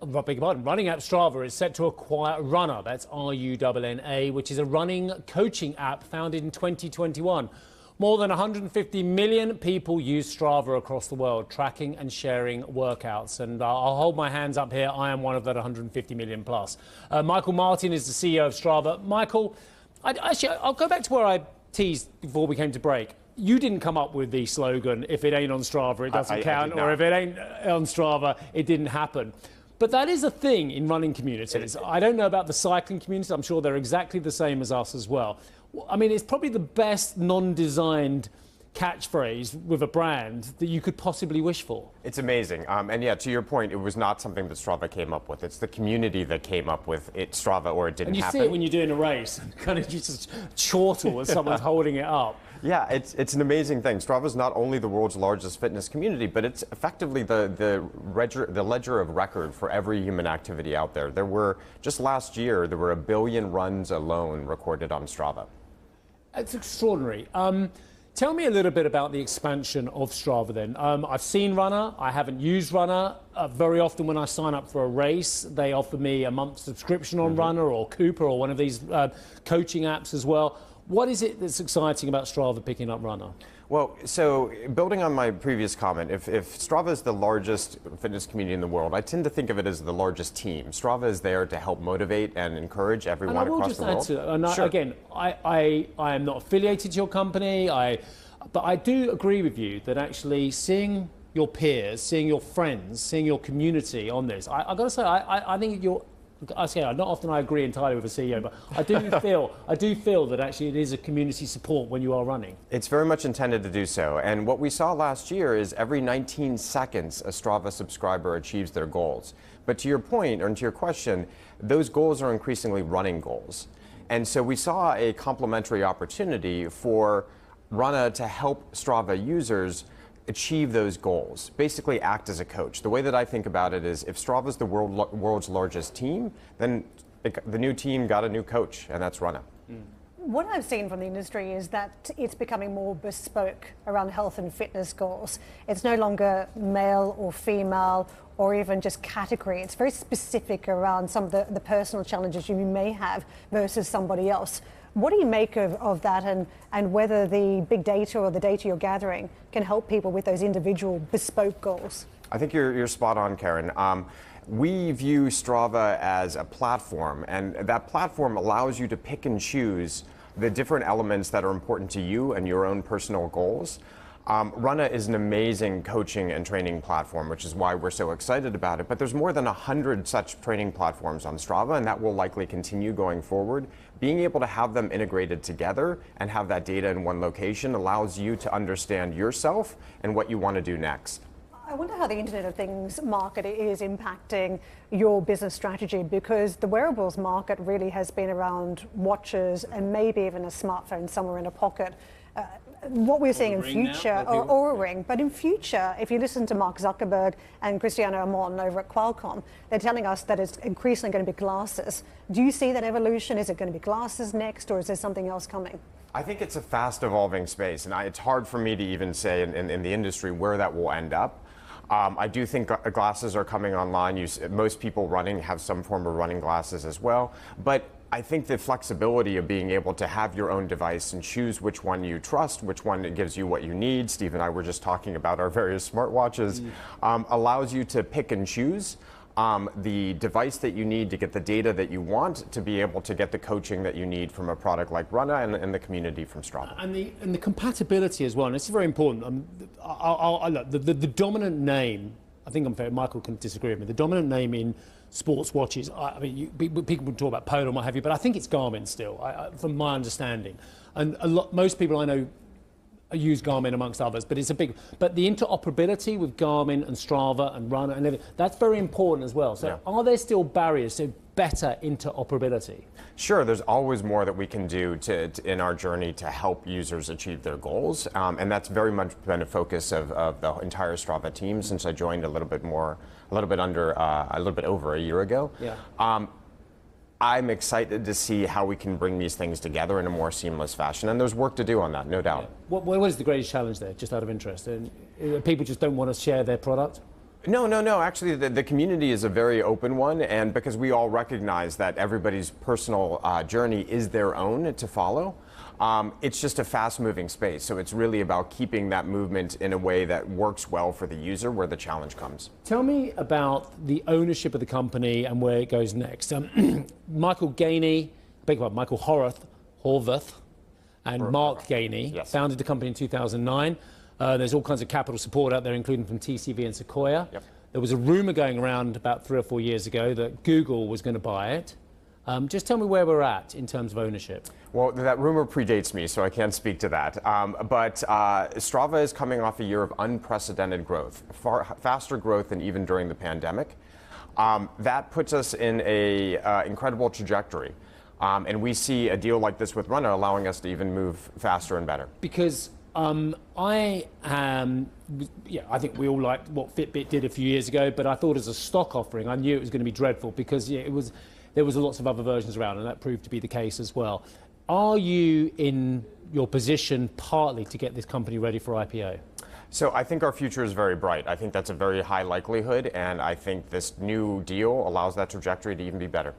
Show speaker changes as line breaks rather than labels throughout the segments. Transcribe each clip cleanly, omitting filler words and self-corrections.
beg your pardon, running app Strava is set to acquire Runna, that's Runna, which is a running coaching app founded in 2021. More than 150 million people use Strava across the world, tracking and sharing workouts. And I'll hold my hands up here. I am one of that 150 million plus. Michael Martin is the CEO of Strava. Michael, I'll go back to where I teased before we came to break. You didn't come up with the slogan, if it ain't on Strava, it doesn't count, or if it ain't on Strava, it didn't happen. But that is a thing in running communities. I don't know about the cycling community. I'm sure they're exactly the same as us as well. I mean, it's probably the best non-designed catchphrase with a brand that you could possibly wish for.
It's amazing. And yeah, to your point, it was not something that Strava came up with. It's the community that came up with it, Strava, or it didn't happen.
And you see it when you're doing a race, kind of just chortle as someone's holding it up.
Yeah, it's an amazing thing. Strava is not only the world's largest fitness community, but it's effectively the ledger of record for every human activity out there. Just last year, there were 1 billion runs alone recorded on Strava.
It's extraordinary. Tell me a little bit about the expansion of Strava then. I've seen Runna, I haven't used Runna. Very often when I sign up for a race, they offer me a month subscription on Runna or Cooper or one of these coaching apps as well. What is it that's exciting about Strava picking up Runna?
Well, so building on my previous comment, if Strava is the largest fitness community in the world, I tend to think of it as the largest team. Strava is there to help motivate and encourage everyone across the world.
Sure. Again, I am not affiliated to your company, but I do agree with you that actually seeing your peers, seeing your friends, seeing your community on this, I've got to say, I think not often I agree entirely with a CEO, but I do feel that actually it is a community support when you are running.
It's very much intended to do so. And what we saw last year is every 19 seconds a Strava subscriber achieves their goals. But to your point, or to your question, those goals are increasingly running goals. And so we saw a complementary opportunity for Runna to help Strava users achieve those goals, basically act as a coach. The way that I think about it is if Strava is the world's largest team, then the new team got a new coach, and that's Runna.
What I've seen from the industry is that it's becoming more bespoke around health and fitness goals. It's no longer male or female or even just category. It's very specific around some of the personal challenges you may have versus somebody else. What do you make of that, and whether the big data or the data you're gathering can help people with those individual bespoke goals?
I think you're spot on, Karen. We view Strava as a platform, and that platform allows you to pick and choose the different elements that are important to you and your own personal goals. Runna is an amazing coaching and training platform, which is why we're so excited about it. But there's more than 100 such training platforms on Strava, and that will likely continue going forward. Being able to have them integrated together and have that data in one location allows you to understand yourself and what you want to do next.
I wonder how the Internet of Things market is impacting your business strategy, because the wearables market really has been around watches and maybe even a smartphone somewhere in a pocket. What we're seeing in future, or a ring, but in future, if you listen to Mark Zuckerberg and Cristiano Amon over at Qualcomm, they're telling us that it's increasingly going to be glasses. Do you see that evolution? Is it going to be glasses next, or is there something else coming?
I think it's a fast evolving space, and it's hard for me to even say in the industry where that will end up. I do think glasses are coming online. Most people running have some form of running glasses as well, but I think the flexibility of being able to have your own device and choose which one you trust, which one gives you what you need. Steve and I were just talking about our various smartwatches, allows you to pick and choose the device that you need to get the data that you want to be able to get the coaching that you need from a product like Runna and the community from Strava.
And the compatibility as well, and it's very important. Look, the dominant name, I think I'm fair, Michael can disagree with me, the dominant name in sports watches, I mean, people would talk about Polo and what have you, but I think it's Garmin still, from my understanding. And most people I know use Garmin amongst others, but but the interoperability with Garmin and Strava and Runna and everything, that's very important as well. So are there still barriers to better interoperability?
Sure, there's always more that we can do in our journey to help users achieve their goals, and that's very much been a focus of the entire Strava team since I joined a little bit over a year ago. I'm excited to see how we can bring these things together in a more seamless fashion, and there's work to do on that, no doubt.
What is the greatest challenge there, just out of interest? And people just don't want to share their product?
No. Actually, the community is a very open one, and because we all recognize that everybody's personal journey is their own to follow, it's just a fast-moving space. So it's really about keeping that movement in a way that works well for the user, where the challenge comes.
Tell me about the ownership of the company and where it goes next. Michael Horvath, and Mark Gainey founded the company in 2009. There's all kinds of capital support out there, including from TCV and Sequoia.
Yep.
There was a rumor going around about 3 or 4 years ago that Google was going to buy it. Just tell me where we're at in terms of ownership.
Well, that rumor predates me, so I can't speak to that. But Strava is coming off a year of unprecedented growth, far faster growth than even during the pandemic. That puts us in a incredible trajectory. And we see a deal like this with Runna allowing us to even move faster and better.
Because I think we all liked what Fitbit did a few years ago, but I thought as a stock offering, I knew it was going to be dreadful because there was lots of other versions around, and that proved to be the case as well. Are you in your position partly to get this company ready for IPO?
So I think our future is very bright. I think that's a very high likelihood, and I think this new deal allows that trajectory to even be better.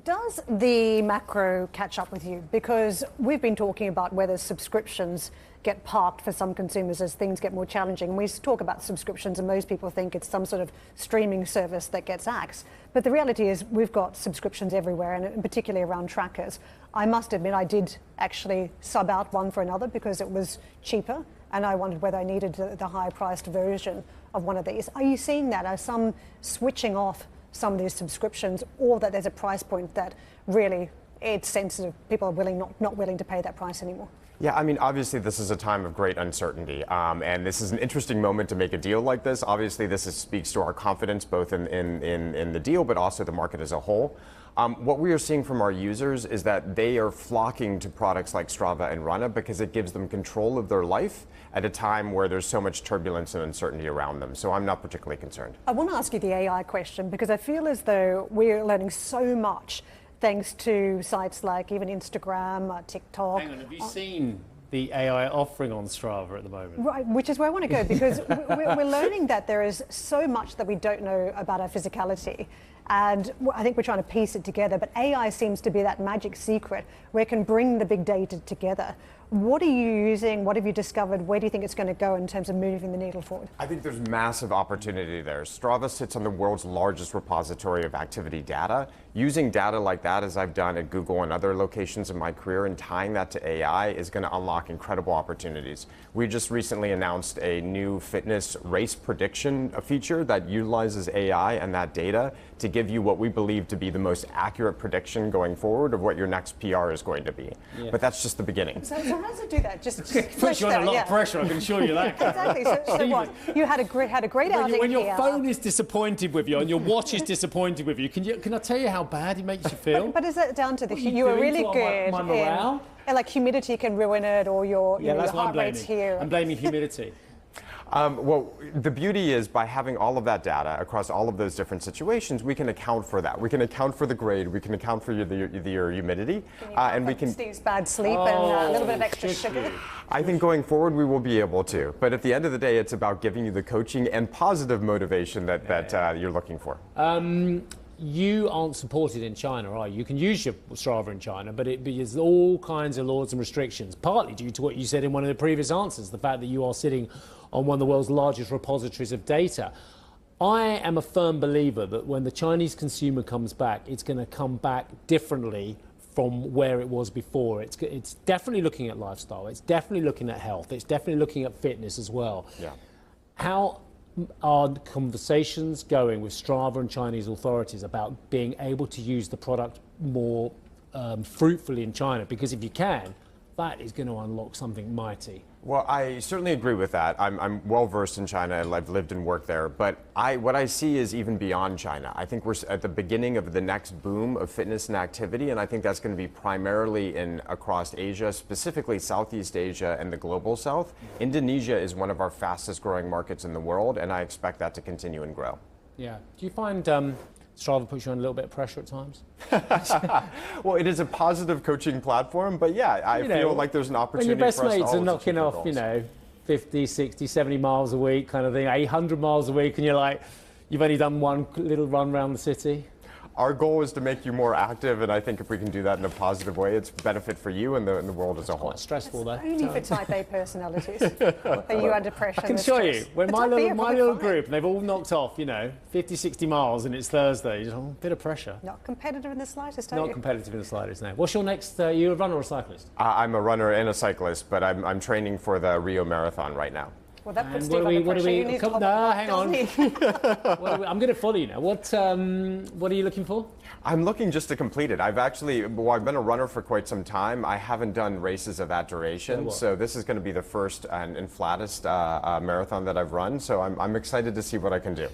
Does the macro catch up with you? Because we've been talking about whether subscriptions get parked for some consumers as things get more challenging. We talk about subscriptions and most people think it's some sort of streaming service that gets axed. But the reality is we've got subscriptions everywhere, and particularly around trackers. I must admit I did actually sub out one for another because it was cheaper, and I wondered whether I needed the higher priced version of one of these. Are you seeing that? Are some switching off some of these subscriptions, or that there's a price point that really it's sensitive, people are not willing to pay that price anymore?
Yeah, I mean, obviously this is a time of great uncertainty, and this is an interesting moment to make a deal like this. Obviously this speaks to our confidence both in the deal, but also the market as a whole. What we are seeing from our users is that they are flocking to products like Strava and Runna because it gives them control of their life at a time where there's so much turbulence and uncertainty around them. So I'm not particularly concerned.
I want to ask you the AI question because I feel as though we're learning so much thanks to sites like even Instagram, TikTok.
Hang on, have you seen the AI offering on Strava at the moment?
Right, which is where I want to go because we're learning that there is so much that we don't know about our physicality. And I think we're trying to piece it together, but AI seems to be that magic secret where it can bring the big data together. What are you using? What have you discovered? Where do you think it's going to go in terms of moving the needle forward?
I think there's massive opportunity there. Strava sits on the world's largest repository of activity data. Using data like that, as I've done at Google and other locations in my career, and tying that to AI is going to unlock incredible opportunities. We just recently announced a new fitness race prediction feature that utilizes AI and that data to give you what we believe to be the most accurate prediction going forward of what your next PR is going to be. Yeah. But that's just the beginning.
So how does it do that? Just
puts you on a lot of pressure, I can assure you that.
Exactly. So what? You had a great outing
when your
here.
phone is disappointed with you and your watch is disappointed with you, can I tell you how bad it makes you feel?
But is it down to you were really good
my morale?
And like humidity can ruin it, or your heart rate's here.
I'm blaming humidity.
Well, the beauty is by having all of that data across all of those different situations, we can account for that. We can account for the grade, we can account for your humidity,
and we can Steve's bad sleep and a little bit of extra sugar.
I think going forward we will be able to. But at the end of the day, it's about giving you the coaching and positive motivation that you're looking for.
You aren't supported in China, are you? You can use your Strava in China, but there's all kinds of laws and restrictions, partly due to what you said in one of the previous answers, the fact that you are sitting on one of the world's largest repositories of data. I am a firm believer that when the Chinese consumer comes back, it's going to come back differently from where it was before. It's definitely looking at lifestyle, it's definitely looking at health, it's definitely looking at fitness as well.
Yeah.
How are conversations going with Strava and Chinese authorities about being able to use the product more fruitfully in China? Because if you can, that is going to unlock something mighty.
Well, I certainly agree with that. I'm well versed in China and I've lived and worked there. But what I see is even beyond China. I think we're at the beginning of the next boom of fitness and activity, and I think that's going to be primarily across Asia, specifically Southeast Asia and the global South. Indonesia is one of our fastest growing markets in the world, and I expect that to continue and grow.
Yeah. Do you find Strava puts you on a little bit of pressure at times?
Well, it is a positive coaching platform, but yeah, I feel like there's an opportunity
when your best
for us
mates
to
are knocking off,
goals.
50, 60, 70 miles a week kind of thing, 800 miles a week, and you're like, you've only done one little run around the city?
Our goal is to make you more active, and I think if we can do that in a positive way, it's benefit for you and the world as a whole.
Quite stressful, though.
Only for type A personalities. Are you under pressure?
I can show you. When my little group, and they've all knocked off, 50, 60 miles, and it's Thursday. A bit of pressure.
Not competitive in the slightest, are
Not
you?
competitive in the slightest, no. What's your next, you a runner or a cyclist?
I'm a runner and a cyclist, but I'm training for the Rio Marathon right now.
Well, that puts
And
Steve under pressure. You need to hop on,
hang on. I'm going to follow you now. What are you looking for?
I'm looking just to complete it. I've been a runner for quite some time. I haven't done races of that duration, so this is going to be the first and flattest marathon that I've run. So I'm excited to see what I can do.